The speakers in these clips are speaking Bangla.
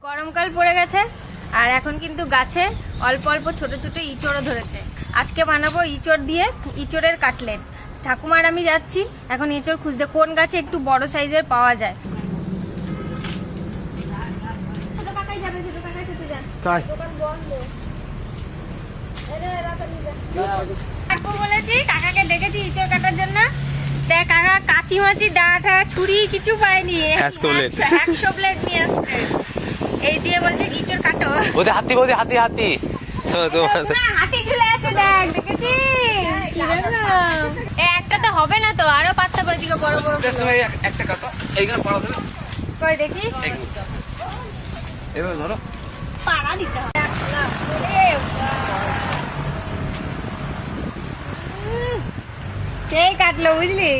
গরমকাল পড়ে গেছে আর এখন কিন্তু গাছে অল্প অল্প ছোট ছোট ইঁচড়ও ধরেছে। আজকে বানাবো ইঁচড় দিয়ে ইঁচড়ের কাটলেট। ঠাকুমার আমি যাচ্ছি এখন ইঁচড় খুঁজতে, কোন গাছে একটু বড় সাইজের পাওয়া যায়। ছোট কাকাই যাবে, ছোট কাকাই খেতে যান, দোকান বন্ধ। কাকু বলেছি, কাকাকে ডেকেছি ইঁচড় কাটার জন্য। দেখ কাকা কাঁচি মাচি দাঁড়া ছুরি কিছু পায়নি, 100 প্লেট নিয়ে আসছে। এই দিয়ে বলছে ইঁচড় কাটো। ওদের হাতি বৌদি হাতি হাতি হাতি ঝুলে আছে, দেখ দেখেছিস? একটা তো হবে না তো, আরো পাঁচটা করে দিকে বড় বড় একটা কাটো এইখানে পাড়া দেবে কই দেখি, এবার ধরো পাড়া দিতে হবে। সেই কাটলো বুঝলি,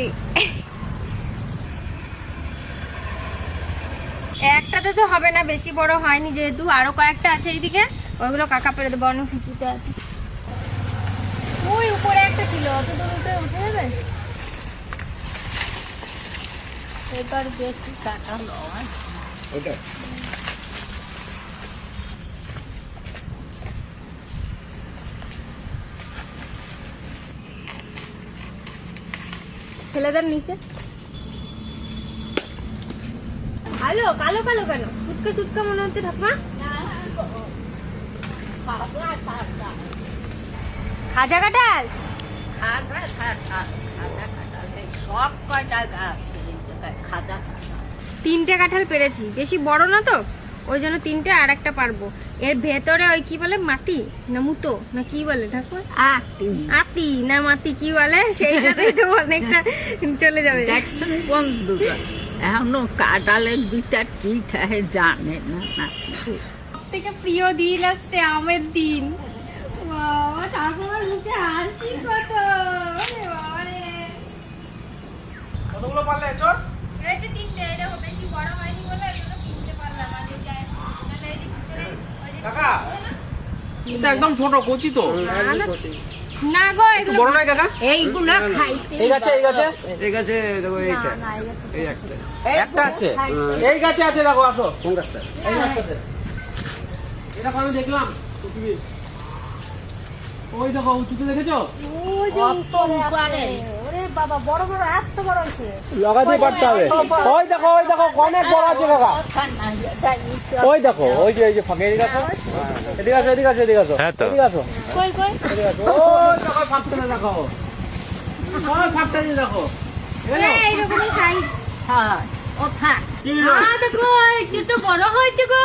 একটাতে তো হবে না, বেশি বড় হয়নি যেহেতু, আরো কয়েকটা আছে এইদিকে, ওইগুলো কাকা পেরে দেবো। অনেক কিছুতে আছে, ওই উপরে একটা ছিল, অত দূর উঠে যাবে। এবার বেশি কাটা নয় ওটা ফেলে দেন নিচে। ভালো কালো কালো কেন, সুটকা সুটকা মনে হচ্ছে ঠাকুমা। খাজা কাঁঠাল, সব কয়টা গাছ খাজা তিনটে কাঁঠাল পেরেছি, বেশি বড় না তো ওই জন্য তিনটে, আর একটা পারবো। এর ভেতরে ওই কি বলে, মাটি না মুতো না কি বলে ঠাকুর, আতি না মাটি কি বলে, সেইটাতেই তো অনেকটা চলে যাবে। দেখছেন বন্ধুরা, এখনো কাঁঠালের ভিতর কি থাকে জানে না। থেকে প্রিয় দিন আসছে, আমের দিন। বাবা ঠাকুমার মুখে হাসি কত, বাবা রে। কতগুলো পারলে চল এই যে তিনটে, এই দেখো বেশি বড় হয়নি বলে এগুলো তিনটে পারলাম। আর এই যে নাহলে এই যে ভিতরে ওই যে কাকা এটা একদম ছোট কচি তো না গো, এগুলো বড় নয় কাকা। এইগুলো খাইতে এই গাছে এই গাছে দেখো এইটা এই একটা একটা আছে, এই গাছে আছে দেখো, আসো কোন গাছটা? এই গাছটাতে। এটা আমি দেখলাম পৃথিবীর, ওই দেখো উঁচুতে দেখেছো, ওরে বাবা বড় বড়, এত বড় হয়েছে। লাগাতে পারতে হবে। ওই দেখো অনেক বড় আছে কাকা, ওই দেখো ওই যে ফাঁকে, এদিকে আসো এদিকে আসো এদিকে আসো এদিকে আসো এদিকে আসো কই কই এদিকে আসো, ওই দেখো ফাঁকটা দেখো, ওই ফাঁকটা দেখো, এই রকম সাইজ। ও থাক কি হলো? দেখো একটু বড় হয়েছে গো।